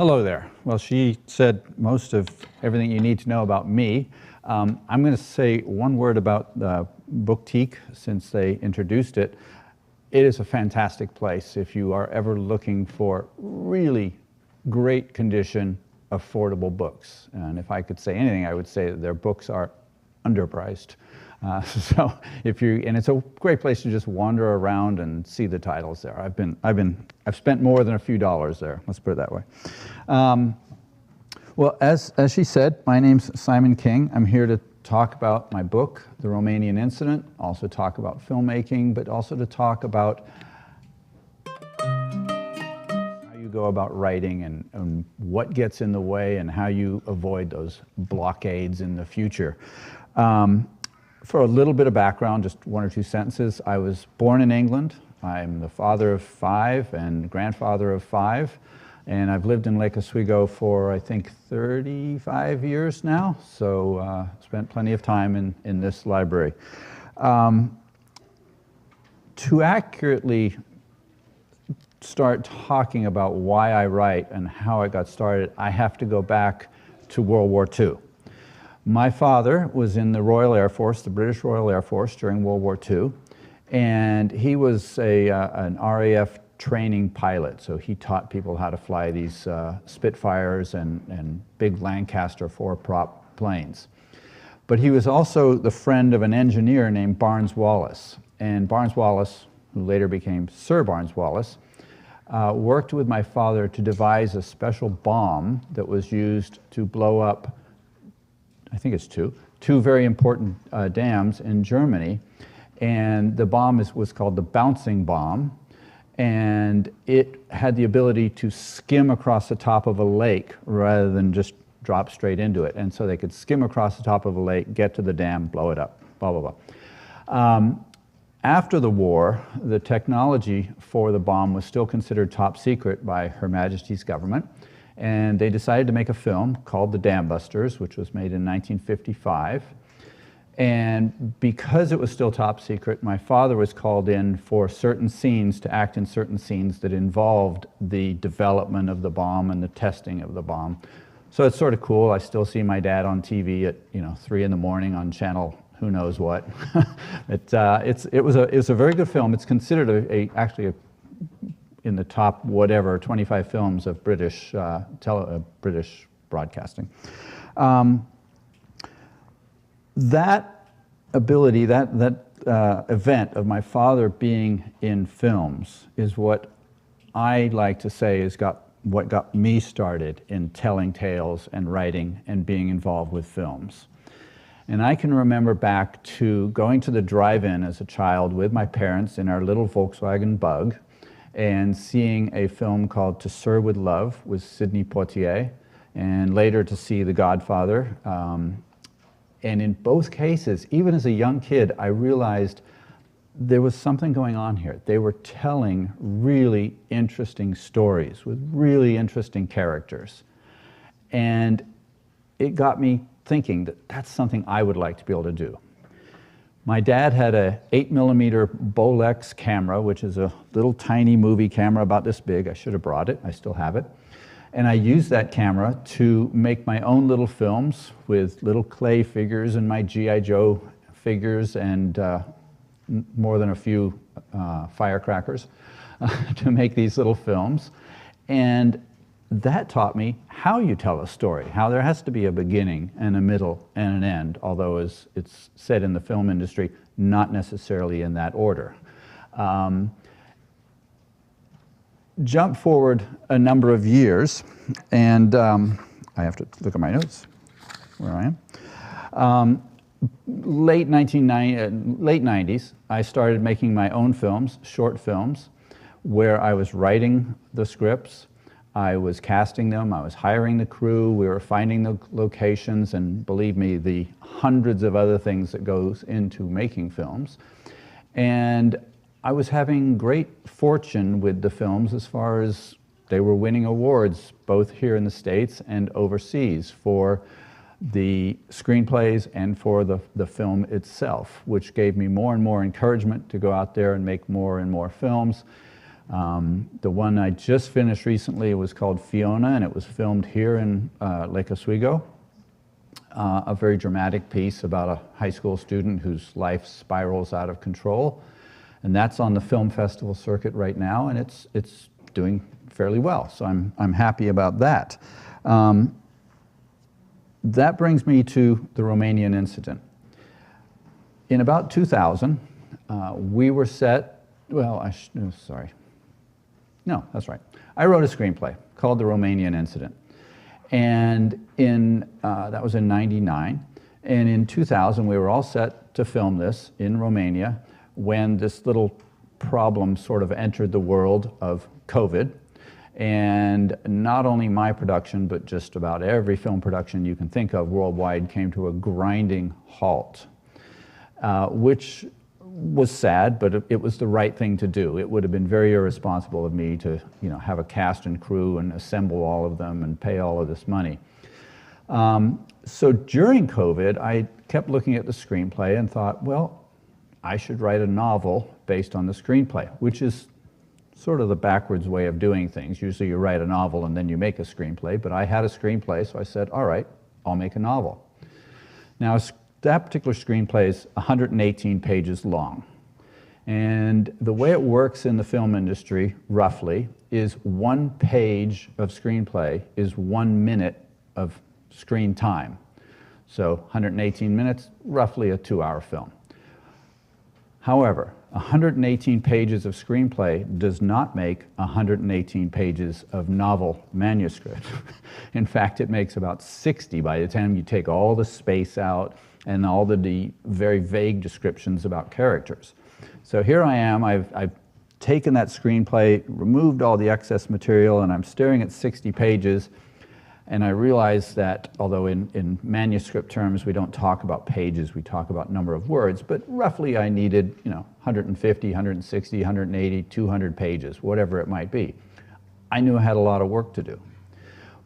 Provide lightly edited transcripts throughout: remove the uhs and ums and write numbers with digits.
Hello there. Well, she said most of everything you need to know about me. I'm going to say one word about the Boutique since they introduced it. It is a fantastic place if you are ever looking for really great condition, affordable books. And if I could say anything, I would say that their books are underpriced. So and it's a great place to just wander around and see the titles there. I've spent more than a few dollars there. Let's put it that way. Well, as she said, my name's Simon King. I'm here to talk about my book, The Romanian Incident, also talk about filmmaking, but also to talk about how you go about writing and what gets in the way and how you avoid those blockades in the future. For a little bit of background, just one or two sentences, I was born in England. I'm the father of 5 and grandfather of 5. And I've lived in Lake Oswego for, I think, 35 years now. So spent plenty of time in this library. To accurately start talking about why I write and how I got started, I have to go back to World War II. My father was in the Royal Air Force, the British Royal Air Force during World War II, and he was an RAF training pilot, so he taught people how to fly these Spitfires and big Lancaster 4-prop planes. But he was also the friend of an engineer named Barnes Wallis, and Barnes Wallis, who later became Sir Barnes Wallis, worked with my father to devise a special bomb that was used to blow up, I think it's two very important dams in Germany. And the bomb was called the bouncing bomb. And it had the ability to skim across the top of a lake rather than just drop straight into it. And so they could skim across the top of a lake, get to the dam, blow it up, blah, blah, blah. After the war, the technology for the bomb was still considered top secret by Her Majesty's government. And they decided to make a film called The Dam Busters, which was made in 1955. And because it was still top secret, my father was called in for certain scenes, to act in certain scenes that involved the development of the bomb and the testing of the bomb. So it's sort of cool. I still see my dad on TV at 3 in the morning on channel who knows what. It was a very good film. It's considered actually in the top 25 films of British broadcasting. That ability, that event of my father being in films is what I like to say is what got me started in telling tales and writing and being involved with films. And I can remember back to going to the drive-in as a child with my parents in our little Volkswagen Bug and seeing a film called To Sir with Love with Sidney Poitier, and later to see The Godfather. And in both cases, even as a young kid, I realized there was something going on here. They were telling really interesting stories with really interesting characters. And it got me thinking that that's something I would like to be able to do. My dad had a 8mm Bolex camera, which is a little tiny movie camera about this big. I should have brought it. I still have it. And I used that camera to make my own little films with little clay figures and my G.I. Joe figures and more than a few firecrackers to make these little films. And that taught me how you tell a story, how there has to be a beginning and a middle and an end, although as it's said in the film industry, not necessarily in that order. Jump forward a number of years, and I have to look at my notes, where I am. Late 90s, I started making my own films, short films, where I was writing the scripts, I was casting them, I was hiring the crew, we were finding the locations, and believe me, the hundreds of other things that goes into making films. And I was having great fortune with the films as far as they were winning awards, both here in the States and overseas, for the screenplays and for the film itself, which gave me more and more encouragement to go out there and make more and more films. The one I just finished recently was called Fiona, and it was filmed here in Lake Oswego. A very dramatic piece about a high school student whose life spirals out of control. And that's on the film festival circuit right now, and it's doing fairly well. So I'm happy about that. That brings me to the Romanian Incident. In about 2000, we were set, well, no, that's right. I wrote a screenplay called The Romanian Incident. And that was in '99. And in 2000, we were all set to film this in Romania when this little problem sort of entered the world of COVID. And not only my production, but just about every film production you can think of worldwide came to a grinding halt, which was sad, but it was the right thing to do. It would have been very irresponsible of me to, have a cast and crew and assemble all of them and pay all of this money. So during COVID, I kept looking at the screenplay and thought, well, I should write a novel based on the screenplay, which is sort of the backwards way of doing things. Usually you write a novel and then you make a screenplay, but I had a screenplay, so I said, all right, I'll make a novel. Now, that particular screenplay is 118 pages long. And the way it works in the film industry, roughly, is 1 page of screenplay is 1 minute of screen time. So 118 minutes, roughly a 2-hour film. However, 118 pages of screenplay does not make 118 pages of novel manuscript. In fact, it makes about 60 by the time you take all the space out and all the very vague descriptions about characters. So here I am, I've taken that screenplay, removed all the excess material, and I'm staring at 60 pages, and I realize that although in manuscript terms we don't talk about pages, we talk about number of words, but roughly I needed 150, 160, 180, 200 pages, whatever it might be. I knew I had a lot of work to do.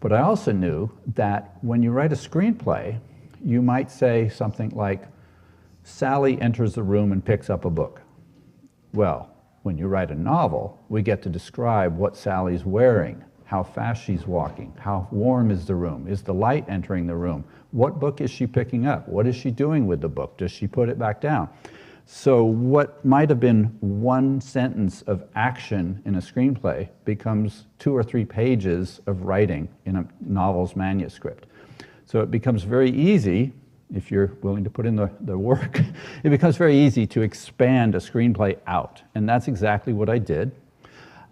But I also knew that when you write a screenplay, you might say something like, Sally enters the room and picks up a book. Well, when you write a novel, we get to describe what Sally's wearing, how fast she's walking, how warm is the room, is the light entering the room, what book is she picking up, what is she doing with the book, does she put it back down? So what might have been 1 sentence of action in a screenplay becomes 2 or 3 pages of writing in a novel's manuscript. So it becomes very easy, if you're willing to put in the work, it becomes very easy to expand a screenplay out. And that's exactly what I did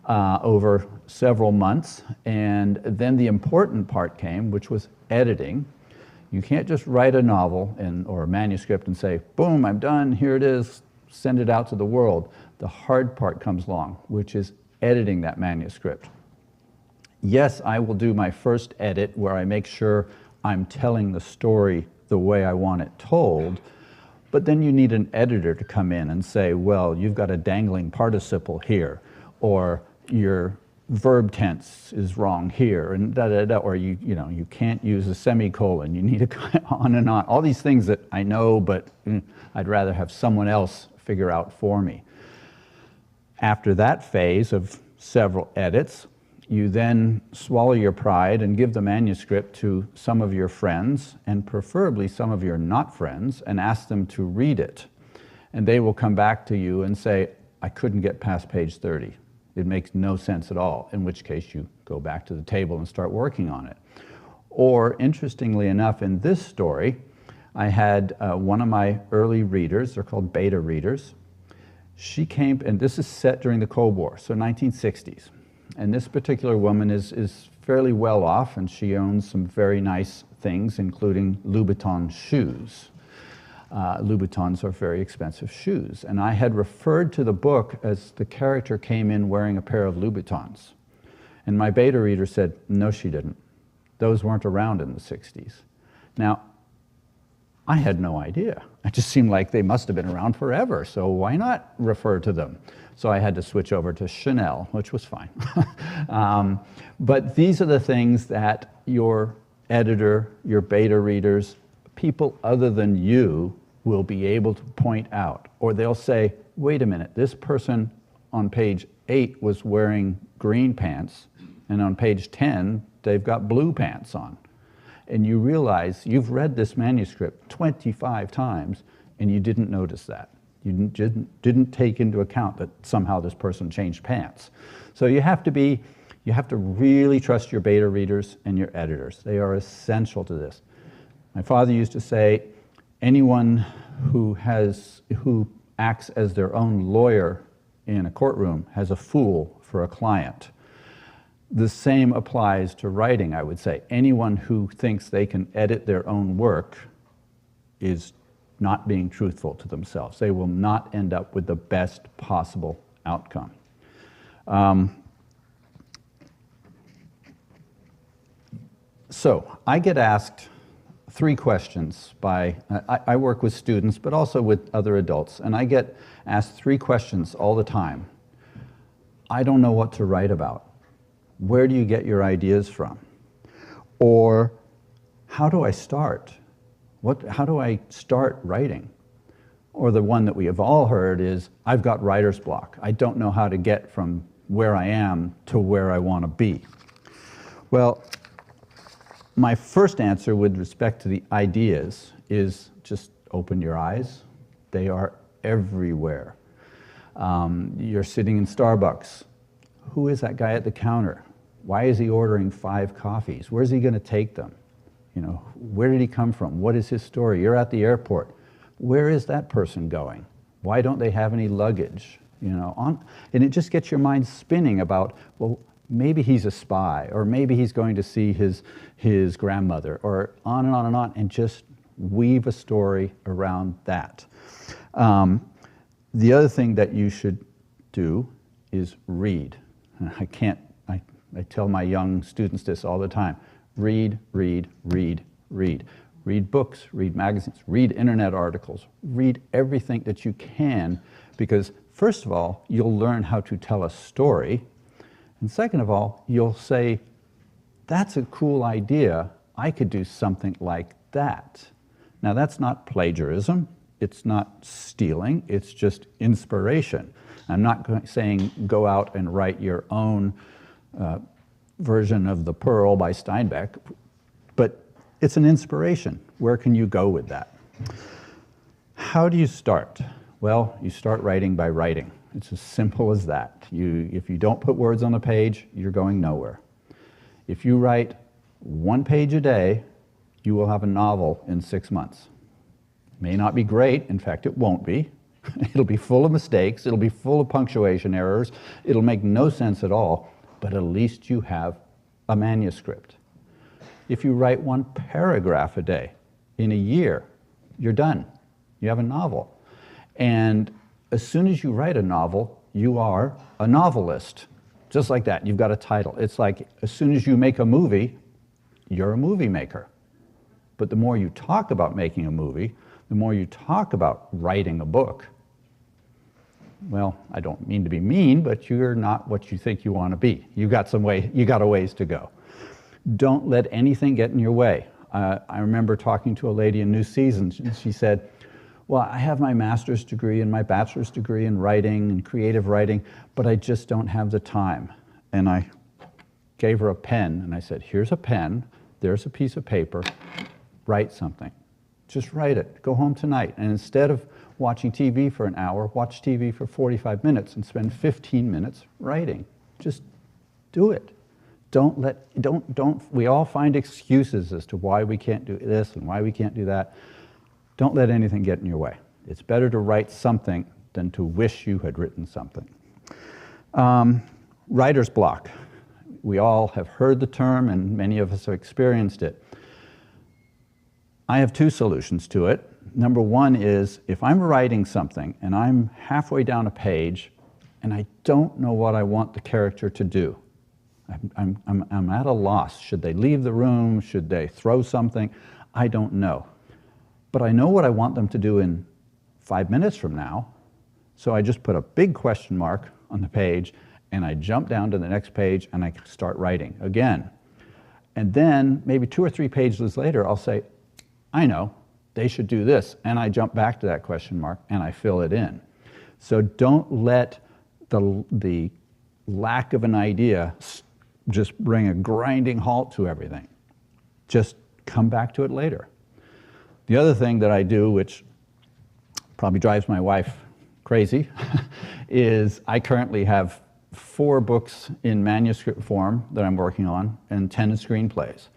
over several months. And then the important part came, which was editing. You can't just write a novel or a manuscript and say, boom, I'm done, here it is, send it out to the world. The hard part comes along, which is editing that manuscript. Yes, I will do my first edit where I make sure I'm telling the story the way I want it told, but then you need an editor to come in and say, well, you've got a dangling participle here, or your verb tense is wrong here, and or you can't use a semicolon, you need a on and on. All these things that I know, but I'd rather have someone else figure out for me. After that phase of several edits, you then swallow your pride and give the manuscript to some of your friends, and preferably some of your not friends, and ask them to read it. And they will come back to you and say, I couldn't get past page 30. It makes no sense at all, in which case you go back to the table and start working on it. Or, interestingly enough, in this story, I had one of my early readers, they're called beta readers. She came, and this is set during the Cold War, so 1960s. And this particular woman is fairly well off, and she owns some very nice things, including Louboutin shoes. Louboutins are very expensive shoes. And I had referred to the book as the character came in wearing a pair of Louboutins. And my beta reader said, no, she didn't. Those weren't around in the 60s. Now, I had no idea. It just seemed like they must have been around forever, so why not refer to them? So I had to switch over to Chanel, which was fine. But these are the things that your editor, your beta readers, people other than you will be able to point out. Or they'll say, wait a minute, this person on page 8 was wearing green pants, and on page 10, they've got blue pants on. And you realize you've read this manuscript 25 times, and you didn't notice that. You didn't take into account that somehow this person changed pants. So you have to really trust your beta readers and your editors. They are essential to this. My father used to say, anyone who acts as their own lawyer in a courtroom has a fool for a client. The same applies to writing, I would say. Anyone who thinks they can edit their own work is not being truthful to themselves. They will not end up with the best possible outcome. So I get asked 3 questions by, I work with students, but also with other adults, and I get asked 3 questions all the time. I don't know what to write about. Where do you get your ideas from? Or how do I start? How do I start writing? Or the one that we have all heard is, I've got writer's block. I don't know how to get from where I am to where I want to be. Well, my first answer with respect to the ideas is just open your eyes. They are everywhere. You're sitting in Starbucks. Who is that guy at the counter? Why is he ordering 5 coffees? Where's he going to take them? You know, where did he come from? What is his story? You're at the airport. Where is that person going? Why don't they have any luggage? You know, and it just gets your mind spinning about, well, maybe he's a spy, or maybe he's going to see his grandmother, or on and on and on, and just weave a story around that. The other thing that you should do is read. I tell my young students this all the time. Read, read, read, read. Read books, read magazines, read internet articles, read everything that you can, because first of all, you'll learn how to tell a story, and second of all, you'll say, that's a cool idea, I could do something like that. Now that's not plagiarism, it's not stealing, it's just inspiration. I'm not saying go out and write your own version of The Pearl by Steinbeck, but it's an inspiration. Where can you go with that? How do you start? Well, you start writing by writing. It's as simple as that. If you don't put words on the page, you're going nowhere. If you write 1 page a day, you will have a novel in 6 months. It may not be great, in fact it won't be. It'll be full of mistakes, it'll be full of punctuation errors, it'll make no sense at all, but at least you have a manuscript. If you write 1 paragraph a day, in a year, you're done. You have a novel. And as soon as you write a novel, you are a novelist. Just like that, you've got a title. It's like as soon as you make a movie, you're a movie maker. But the more you talk about making a movie, the more you talk about writing a book, well, I don't mean to be mean, but you're not what you think you want to be. You got a ways to go. Don't let anything get in your way. I remember talking to a lady in New Seasons, and she said, well, I have my master's degree and my bachelor's degree in writing and creative writing, but I just don't have the time. And I gave her a pen, and I said, here's a pen, there's a piece of paper, write something. Just write it. Go home tonight, and instead of watching TV for an hour, watch TV for 45 minutes and spend 15 minutes writing. Just do it. We all find excuses as to why we can't do this and why we can't do that. Don't let anything get in your way. It's better to write something than to wish you had written something. Writer's block. We all have heard the term, and many of us have experienced it. I have 2 solutions to it. Number 1 is, if I'm writing something and I'm halfway down a page and I don't know what I want the character to do, I'm at a loss. Should they leave the room? Should they throw something? I don't know. But I know what I want them to do in 5 minutes from now, so I just put a big question mark on the page and I jump down to the next page and I start writing again. And then maybe 2 or 3 pages later, I'll say, I know, they should do this. And I jump back to that question mark and I fill it in. So don't let the lack of an idea just bring a grinding halt to everything. Just come back to it later. The other thing that I do, which probably drives my wife crazy, is I currently have 4 books in manuscript form that I'm working on and 10 screenplays.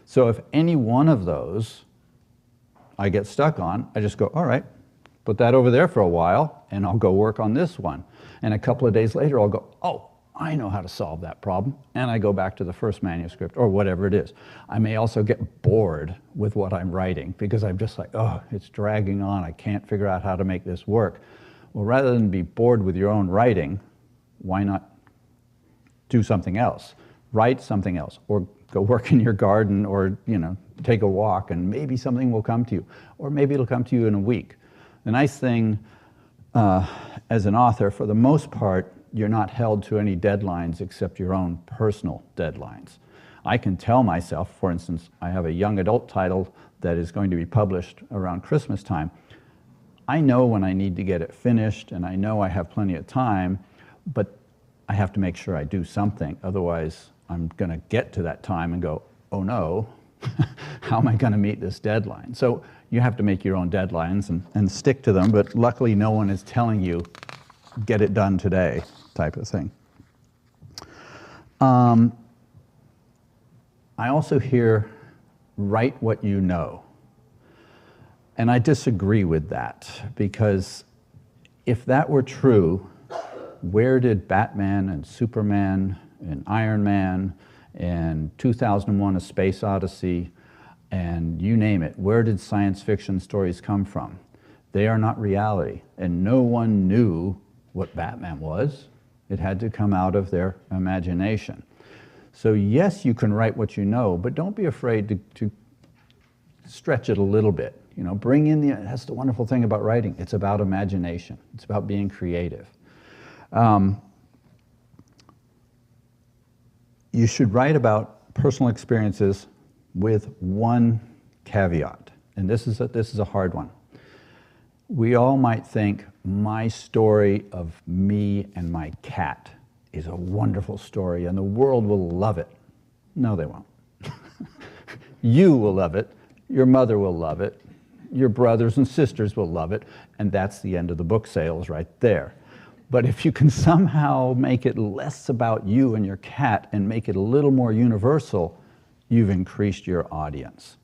So if any one of those I get stuck on, I just go, all right, put that over there for a while and I'll go work on this one. And a couple of days later I'll go, oh, I know how to solve that problem. And I go back to the first manuscript or whatever it is. I may also get bored with what I'm writing because I'm just like, oh, it's dragging on. I can't figure out how to make this work. Well, rather than be bored with your own writing, why not do something else? Write something else, or go work in your garden, or take a walk, and maybe something will come to you, or maybe it'll come to you in a week. The nice thing as an author, for the most part, you're not held to any deadlines except your own personal deadlines. I can tell myself, for instance, I have a young adult title that is going to be published around Christmas time. I know when I need to get it finished, and I know I have plenty of time, but I have to make sure I do something. Otherwise, I'm going to get to that time and go, oh no, how am I going to meet this deadline? So you have to make your own deadlines and stick to them, but luckily no one is telling you, get it done today, type of thing. I also hear, write what you know. And I disagree with that, because if that were true, where did Batman and Superman and Iron Man and 2001: A Space Odyssey and you name it, where did science fiction stories come from? They are not reality, and no one knew what Batman was. It had to come out of their imagination. So yes, you can write what you know, but don't be afraid to stretch it a little bit. Bring in that's the wonderful thing about writing. It's about imagination. It's about being creative. You should write about personal experiences with one caveat, and this is a hard one. We all might think, my story of me and my cat is a wonderful story and the world will love it. No, they won't. You will love it, your mother will love it, your brothers and sisters will love it, and that's the end of the book sales right there. But if you can somehow make it less about you and your cat and make it a little more universal, you've increased your audience.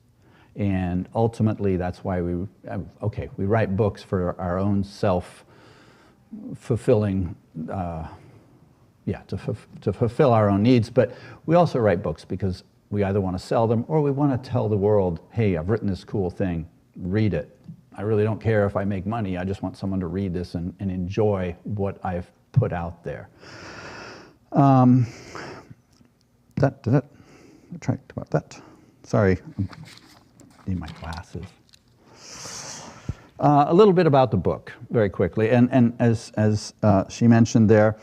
And ultimately, that's why we write books for our own self-fulfilling, to fulfill our own needs, but we also write books because we either want to sell them or we want to tell the world, hey, I've written this cool thing, read it. I really don't care if I make money, I just want someone to read this and enjoy what I've put out there. I tried about that. Sorry, I need my glasses. A little bit about the book, very quickly, and as she mentioned there,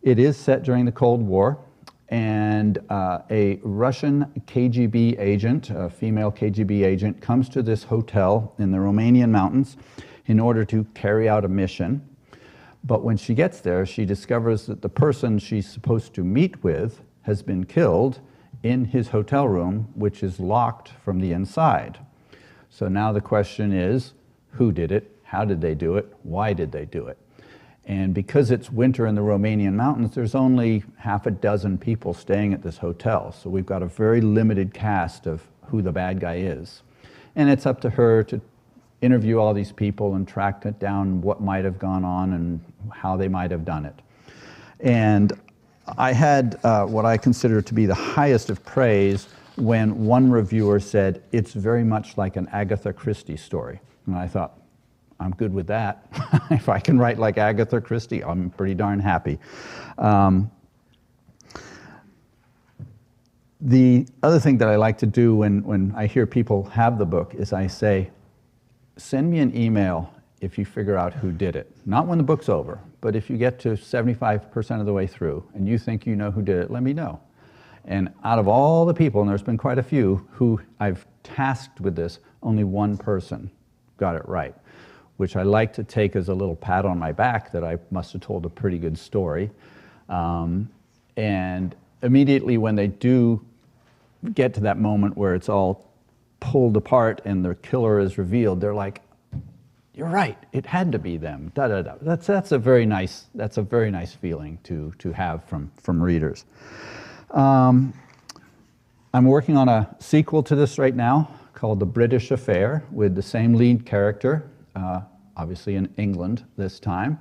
it is set during the Cold War, and a Russian KGB agent, a female KGB agent, comes to this hotel in the Romanian mountains in order to carry out a mission. But when she gets there, she discovers that the person she's supposed to meet with has been killed in his hotel room, which is locked from the inside. So now the question is, who did it? How did they do it? Why did they do it? And because it's winter in the Romanian mountains, there's only half a dozen people staying at this hotel. So we've got a very limited cast of who the bad guy is. And it's up to her to interview all these people and track down what might have gone on and how they might have done it. And I had what I consider to be the highest of praise when one reviewer said, it's very much like an Agatha Christie story. And I thought, I'm good with that. If I can write like Agatha Christie, I'm pretty darn happy. The other thing that I like to do when I hear people have the book is I say, send me an email if you figure out who did it. Not when the book's over, but if you get to 75% of the way through and you think you know who did it, let me know. And out of all the people, and there's been quite a few who I've tasked with this, only one person got it right. which I like to take as a little pat on my back that I must have told a pretty good story. And immediately when they do get to that moment where it's all pulled apart and the killer is revealed, they're like, "You're right, it had to be them." Da da da. That's a very nice feeling to have from readers. I'm working on a sequel to this right now called The British Affair, with the same lead character, obviously in England this time.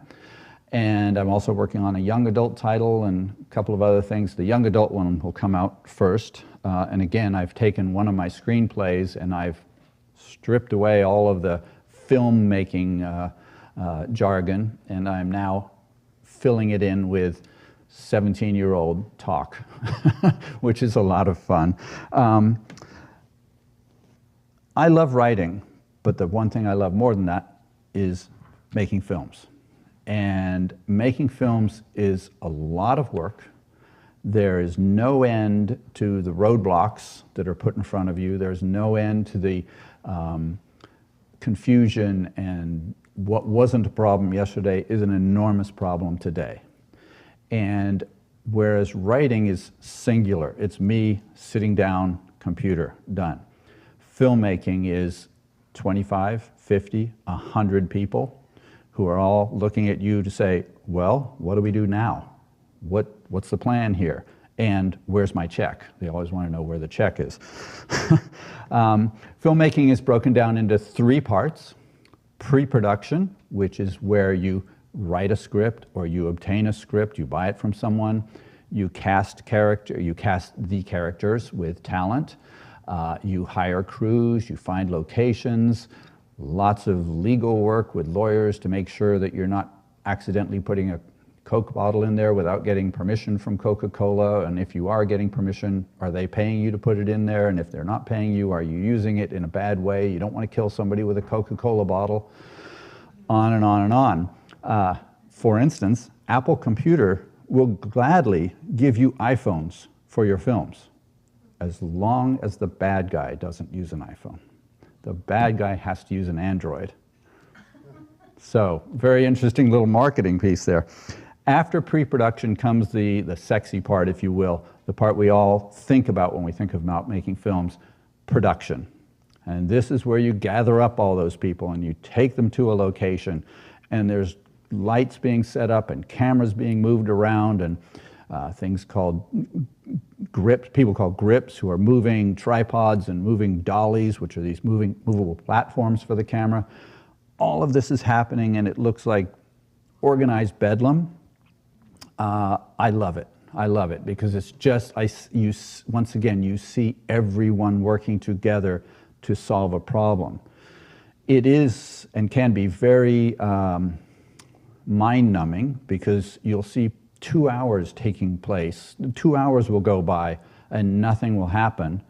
And I'm also working on a young adult title and a couple of other things. The young adult one will come out first. And again, I've taken one of my screenplays and I've stripped away all of the filmmaking jargon, and I'm now filling it in with 17-year-old talk, which is a lot of fun. I love writing, but the one thing I love more than that is making films. And making films is a lot of work. There is no end to the roadblocks that are put in front of you. There's no end to the confusion, and what wasn't a problem yesterday is an enormous problem today. And whereas writing is singular, it's me sitting down, computer, done. Filmmaking is 25, 50, 100 people who are all looking at you to say, well, what do we do now? What's the plan here? And where's my check? They always want to know where the check is. Filmmaking is broken down into 3 parts. Pre-production, which is where you write a script or you obtain a script, you buy it from someone, you cast the characters with talent, you hire crews, you find locations, lots of legal work with lawyers to make sure that you're not accidentally putting a Coke bottle in there without getting permission from Coca-Cola, and if you are getting permission, are they paying you to put it in there? And if they're not paying you, are you using it in a bad way? You don't want to kill somebody with a Coca-Cola bottle. On and on and on. For instance, Apple Computer will gladly give you iPhones for your films, as long as the bad guy doesn't use an iPhone. The bad guy has to use an Android. So, very interesting little marketing piece there. After pre-production comes the sexy part, if you will, the part we all think about when we think about making films, production. And this is where you gather up all those people and you take them to a location, and there's lights being set up and cameras being moved around, and things called grips, people called grips, who are moving tripods and moving dollies, which are these movable platforms for the camera. All of this is happening and it looks like organized bedlam. I love it. I love it because it's just, once again, you see everyone working together to solve a problem. It is and can be very mind-numbing because you'll see 2 hours taking place. 2 hours will go by and nothing will happen.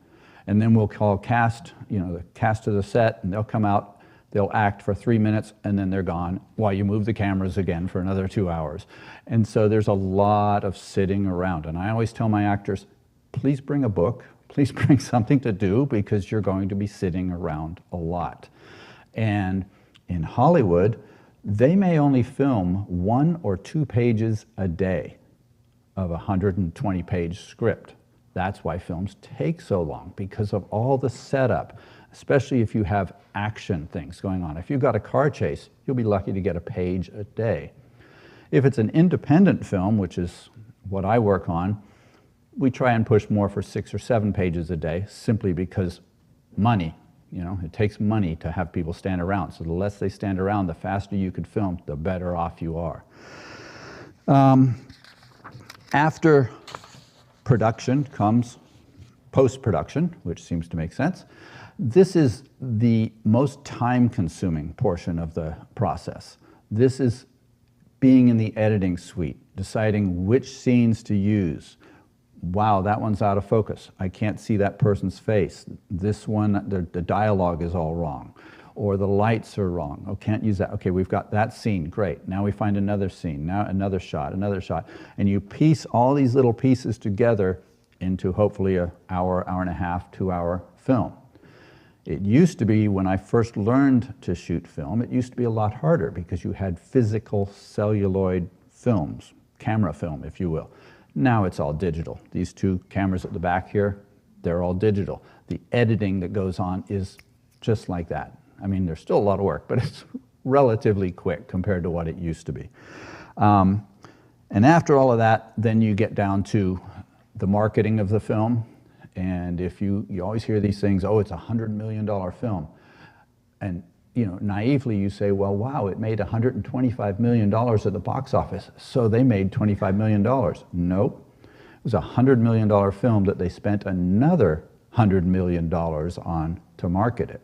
And then we'll call cast, the cast of the set, and they'll come out. They'll act for 3 minutes and then they're gone while you move the cameras again for another 2 hours. And so there's a lot of sitting around. And I always tell my actors, please bring a book, please bring something to do because you're going to be sitting around a lot. And in Hollywood, they may only film 1 or 2 pages a day of a 120-page script. That's why films take so long, because of all the setup, especially if you have action things going on. If you've got a car chase, you'll be lucky to get a page a day. If it's an independent film, which is what I work on, we try and push more for 6 or 7 pages a day, simply because money. It takes money to have people stand around. So the less they stand around, the faster you could film, the better off you are. After production comes post-production, which seems to make sense. This is the most time-consuming portion of the process. This is being in the editing suite, deciding which scenes to use. Wow, that one's out of focus. I can't see that person's face. This one, the dialogue is all wrong. Or the lights are wrong. Oh, can't use that. Okay, we've got that scene, great. Now we find another scene, now another shot. And you piece all these little pieces together into hopefully an hour, hour and a half, 2 hour film. It used to be, when I first learned to shoot film, it used to be a lot harder because you had physical celluloid films, camera film, if you will. Now it's all digital. These two cameras at the back here, they're all digital. The editing that goes on is just like that. I mean, there's still a lot of work, but it's relatively quick compared to what it used to be. And after all of that, then you get down to the marketing of the film. And if you always hear these things, oh, it's a $100 million film. And naively you say, well, wow, it made $125 million at the box office, so they made $25 million. Nope. It was a $100 million film that they spent another $100 million on to market it.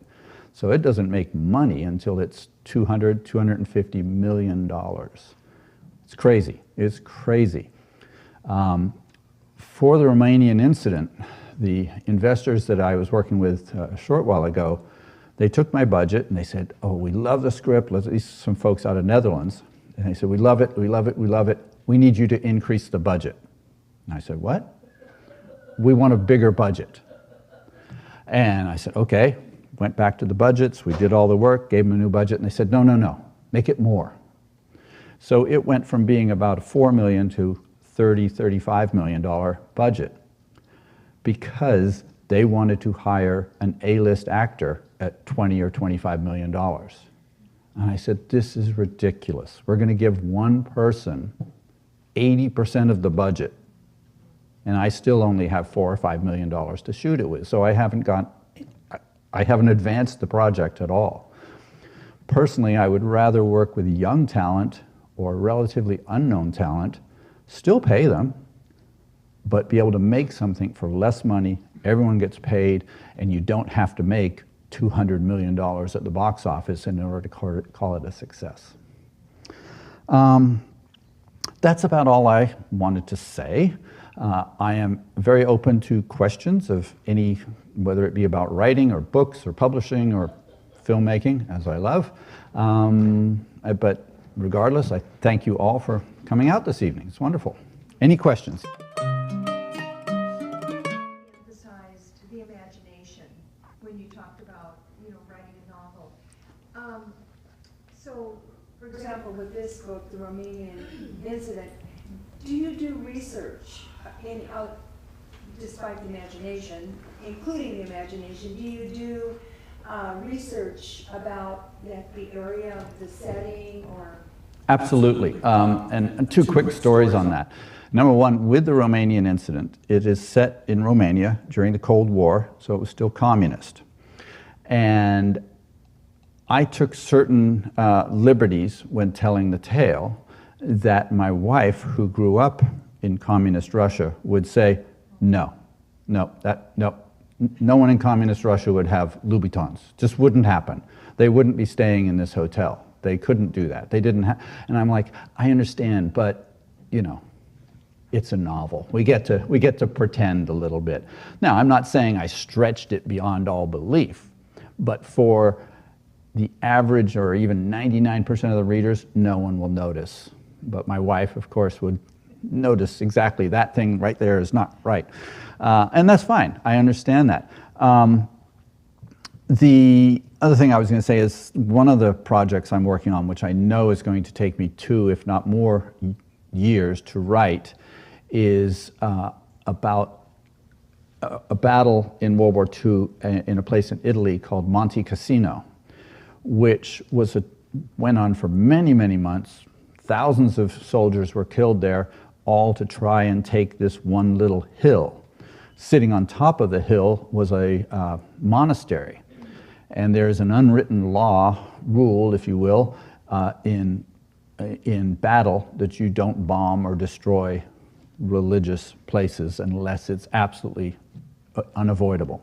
So it doesn't make money until it's $250 million. It's crazy. It's crazy. For the Romanian Incident, the investors that I was working with a short while ago, they took my budget and they said, oh, we love the script. These are some folks out of Netherlands. And they said, we love it, we love it, we love it. We need you to increase the budget. And I said, what? We want a bigger budget. And I said, okay. Went back to the budgets, we did all the work, gave them a new budget, and they said, no, no, no, make it more. So it went from being about a $4 million to $35 million budget because they wanted to hire an A-list actor at $20 or $25 million. And I said, this is ridiculous. We're going to give one person 80% of the budget, and I still only have $4 or $5 million to shoot it with. So I haven't advanced the project at all. Personally, I would rather work with young talent or relatively unknown talent, still pay them, but be able to make something for less money, everyone gets paid, and you don't have to make $200 million at the box office in order to call it a success. That's about all I wanted to say. I am very open to questions of any, whether it be about writing or books or publishing or filmmaking, as I love. But regardless, I thank you all for coming out this evening. It's wonderful. Any questions? Emphasized the imagination when you talked about, writing a novel. So, for example, with this book, The Romanian Incident, do you do research despite the imagination, including the imagination? Do you do research about the area, the setting, or? Absolutely. And two quick stories on that. Number one, with the Romanian Incident, it is set in Romania during the Cold War, so it was still communist. And I took certain liberties when telling the tale that my wife, who grew up in communist Russia, would say, no, no one in communist Russia would have Louboutins. Just wouldn't happen. They wouldn't be staying in this hotel. They couldn't do that. They didn't have, and I'm like, I understand, but it's a novel. We get to pretend a little bit. Now, I'm not saying I stretched it beyond all belief, but for the average or even 99% of the readers, no one will notice. But my wife, of course, would notice exactly that thing right there is not right. And that's fine. I understand that. The other thing I was going to say is one of the projects I'm working on, which I know is going to take me 2, if not more, years to write, is about a battle in World War II in a place in Italy called Monte Cassino, which went on for many, many months. Thousands of soldiers were killed there, all to try and take this one little hill. Sitting on top of the hill was a monastery. And there's an unwritten law, rule, if you will, in battle that you don't bomb or destroy religious places unless it's absolutely unavoidable.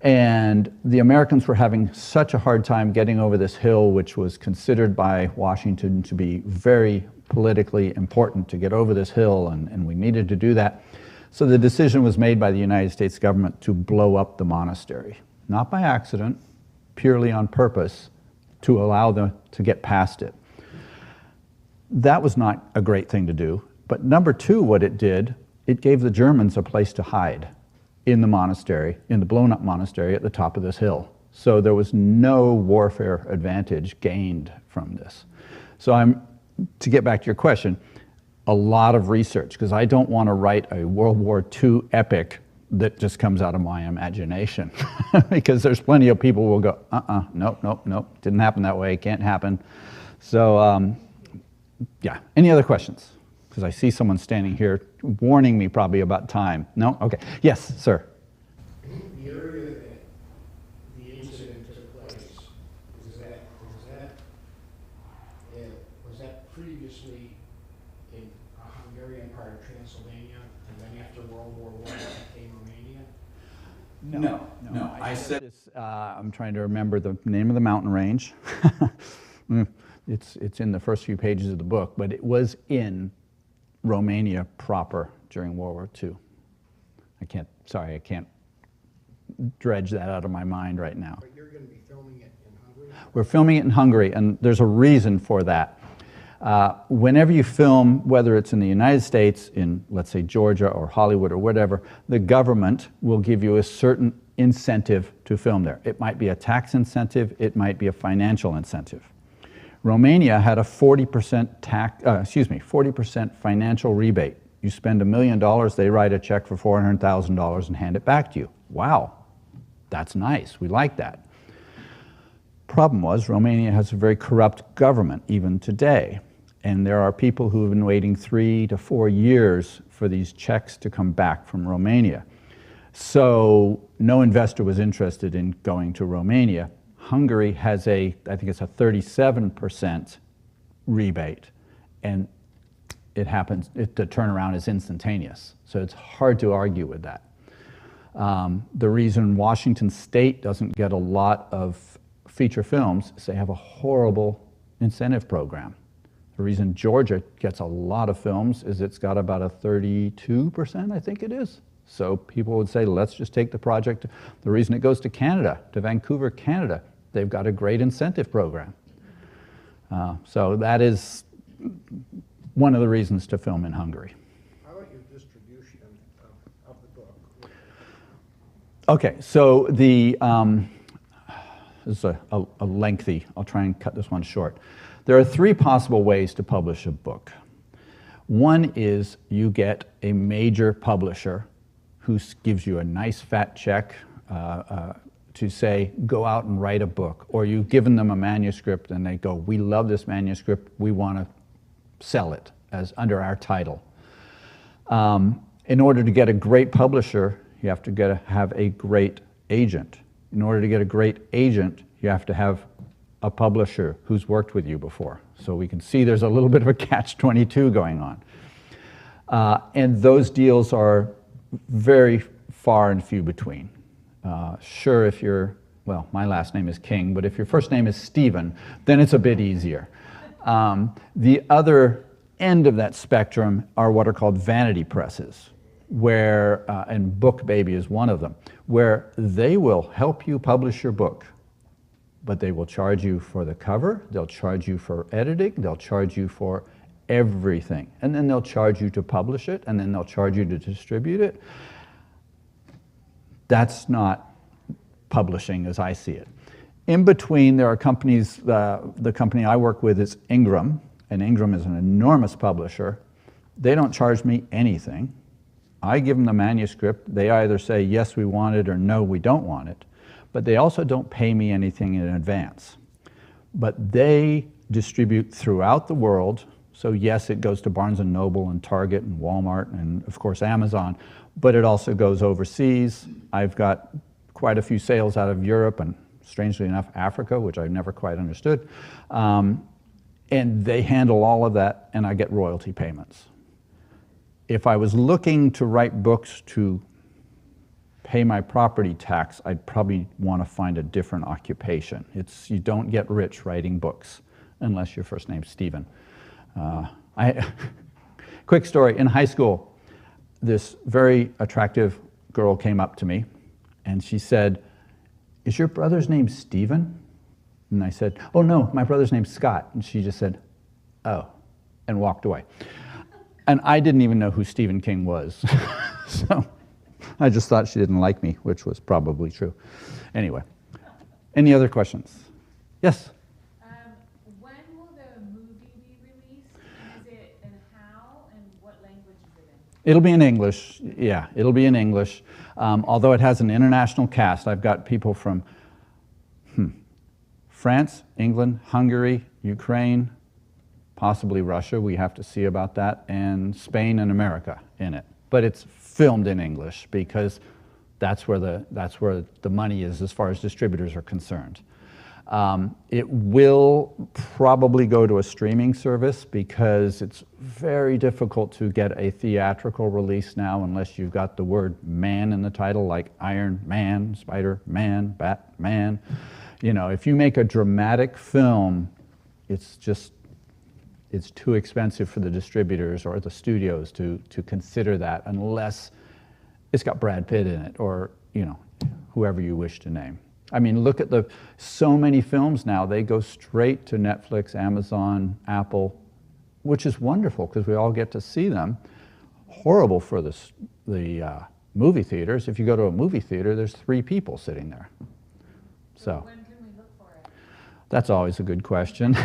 And the Americans were having such a hard time getting over this hill, which was considered by Washington to be very politically important to get over this hill, and we needed to do that. So the decision was made by the United States government to blow up the monastery. Not by accident, purely on purpose, to allow them to get past it. That was not a great thing to do. But number two, what it did, it gave the Germans a place to hide. in the monastery, in the blown-up monastery at the top of this hill. So there was no warfare advantage gained from this. So to get back to your question, a lot of research, because I don't want to write a World War II epic that just comes out of my imagination. Because there's plenty of people who will go, nope, didn't happen that way, can't happen. So, yeah, any other questions? Because I see someone standing here warning me probably about time. No? Okay. Yes, sir. The area that the incident took place, was that previously in a Hungarian part of Transylvania, and then after World War I it became Romania? No. I said this, I'm trying to remember the name of the mountain range. It's in the first few pages of the book, but it was in Romania proper during World War II. I can't dredge that out of my mind right now. But you're going to be filming it in Hungary? We're filming it in Hungary, and there's a reason for that. Whenever you film, whether it's in the United States, in, let's say, Georgia or Hollywood or whatever, the government will give you a certain incentive to film there. It might be a tax incentive, it might be a financial incentive. Romania had a 40% financial rebate. You spend $1 million, they write a check for $400,000 and hand it back to you. Wow, that's nice, we like that. Problem was, Romania has a very corrupt government even today. And there are people who have been waiting 3 to 4 years for these checks to come back from Romania. So no investor was interested in going to Romania. Hungary has I think it's a 37% rebate, and the turnaround is instantaneous. So it's hard to argue with that. The reason Washington State doesn't get a lot of feature films is they have a horrible incentive program. The reason Georgia gets a lot of films is it's got about a 32%, I think it is. So people would say, let's just take the project. The reason it goes to Canada, to Vancouver, Canada, they've got a great incentive program. So that is one of the reasons to film in Hungary. How about your distribution of the book? Okay, so this is a lengthy, I'll try and cut this one short. There are 3 possible ways to publish a book. One is you get a major publisher who gives you a nice fat check to say, go out and write a book. Or you've given them a manuscript and they go, we love this manuscript, we want to sell it as under our title. In order to get a great publisher, you have to have a great agent. In order to get a great agent, you have to have a publisher who's worked with you before. So we can see there's a little bit of a catch-22 going on. And those deals are very far and few between. Sure, if you're, well, my last name is King, but if your first name is Stephen, then it's a bit easier. The other end of that spectrum are what are called vanity presses, where, and Book Baby is one of them, where they will help you publish your book, but they will charge you for the cover, they'll charge you for editing, they'll charge you for everything, and then they'll charge you to publish it, and then they'll charge you to distribute it. That's not publishing as I see it. In between, there are companies, the company I work with is Ingram, and Ingram is an enormous publisher. They don't charge me anything. I give them the manuscript. They either say, yes, we want it, or no, we don't want it. But they also don't pay me anything in advance. But they distribute throughout the world. So yes, it goes to Barnes & Noble and Target and Walmart and of course Amazon, but it also goes overseas. I've got quite a few sales out of Europe and strangely enough Africa, which I've never quite understood. And they handle all of that and I get royalty payments. If I was looking to write books to pay my property tax, I'd probably want to find a different occupation. You don't get rich writing books unless your first name's Stephen. Quick story, in high school, this very attractive girl came up to me and she said, is your brother's name Stephen? And I said, oh no, my brother's name's Scott. And she just said, oh, and walked away. And I didn't even know who Stephen King was. So I just thought she didn't like me, which was probably true. Anyway, any other questions? Yes? When will the movie be released? And is it, and how, and what language is it in? It'll be in English. Yeah, it'll be in English. Although it has an international cast. I've got people from France, England, Hungary, Ukraine, possibly Russia, we have to see about that, and Spain and America in it. But it's filmed in English because that's where the money is as far as distributors are concerned. It will probably go to a streaming service because it's very difficult to get a theatrical release now unless you've got the word man in the title, like Iron Man, Spider-Man, Batman. You know, if you make a dramatic film, it's too expensive for the distributors or the studios to consider that unless it's got Brad Pitt in it or, you know, whoever you wish to name. I mean, look at so many films now, they go straight to Netflix, Amazon, Apple, which is wonderful because we all get to see them. Horrible for the movie theaters. If you go to a movie theater, there's 3 people sitting there. So when can we look for it? That's always a good question.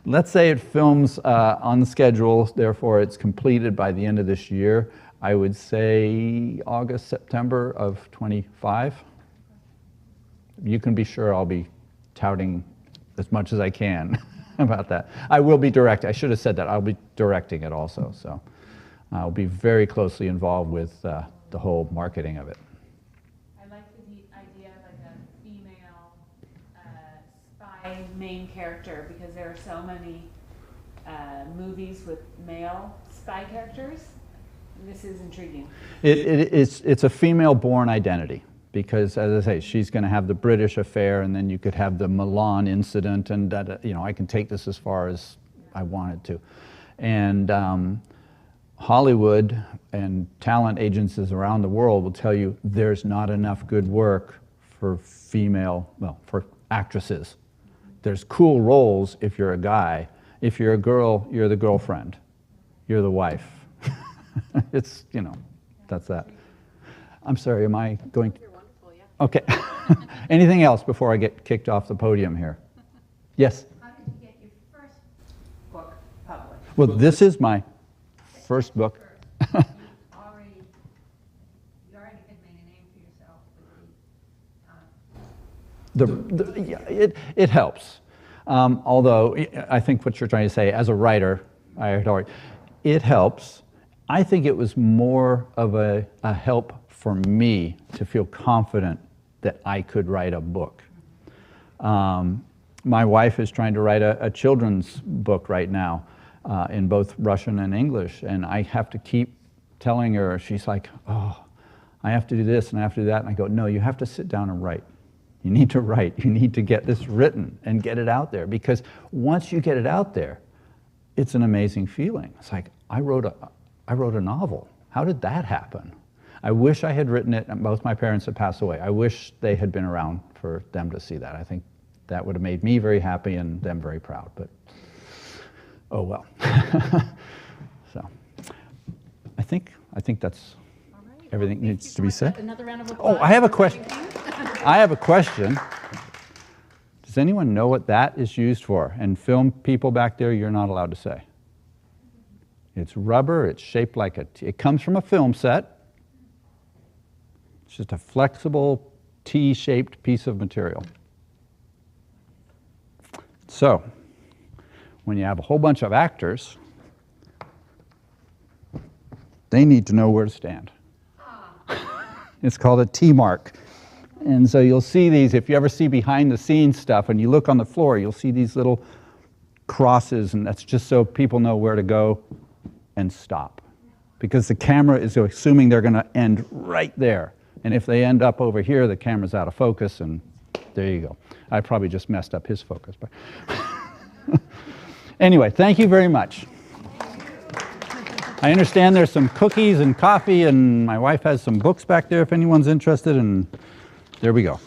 Let's say it films on the schedule, therefore it's completed by the end of this year. I would say August, September of 25. You can be sure I'll be touting as much as I can about that. I will be directing. I should have said that. I'll be directing it also. So I'll be very closely involved with the whole marketing of it. I like the idea of like a female spy main character because there are so many movies with male spy characters. This is intriguing. It's a female-born identity. Because, as I say, she's going to have the British affair, and then you could have the Milan incident, and that, you know, I can take this as far as I wanted to. And Hollywood and talent agencies around the world will tell you there's not enough good work for for actresses. There's cool roles if you're a guy. If you're a girl, you're the girlfriend. You're the wife. It's, you know, that's that. I'm sorry, am I going to? Okay. Anything else before I get kicked off the podium here? Yes? How did you get your first book published? Well, this is my first book. You already had made a name for yourself with the It helps. Although, I think what you're trying to say, as a writer, it helps. I think it was more of a help for me to feel confident that I could write a book. My wife is trying to write a children's book right now in both Russian and English, and I have to keep telling her, she's like, oh, I have to do this and I have to do that, and I go, no, you have to sit down and write. You need to write. You need to get this written and get it out there, because once you get it out there, it's an amazing feeling. It's like, I wrote a novel. How did that happen? I wish I had written it, and both my parents had passed away. I wish they had been around for them to see that. I think that would have made me very happy and them very proud, but oh well. So I think that's everything needs to be said. Another round of applause. Oh, I have a question. I have a question. Does anyone know what that is used for? And film people back there, you're not allowed to say. It's rubber, it's shaped like it comes from a film set. It's just a flexible T-shaped piece of material. So, when you have a whole bunch of actors, they need to know where to stand. It's called a T-mark. And so you'll see these, if you ever see behind the scenes stuff, and you look on the floor, you'll see these little crosses, and that's just so people know where to go and stop. Because the camera is assuming they're going to end right there. And if they end up over here, the camera's out of focus, and there you go. I probably just messed up his focus. But anyway, thank you very much. I understand there's some cookies and coffee, and my wife has some books back there if anyone's interested, and there we go.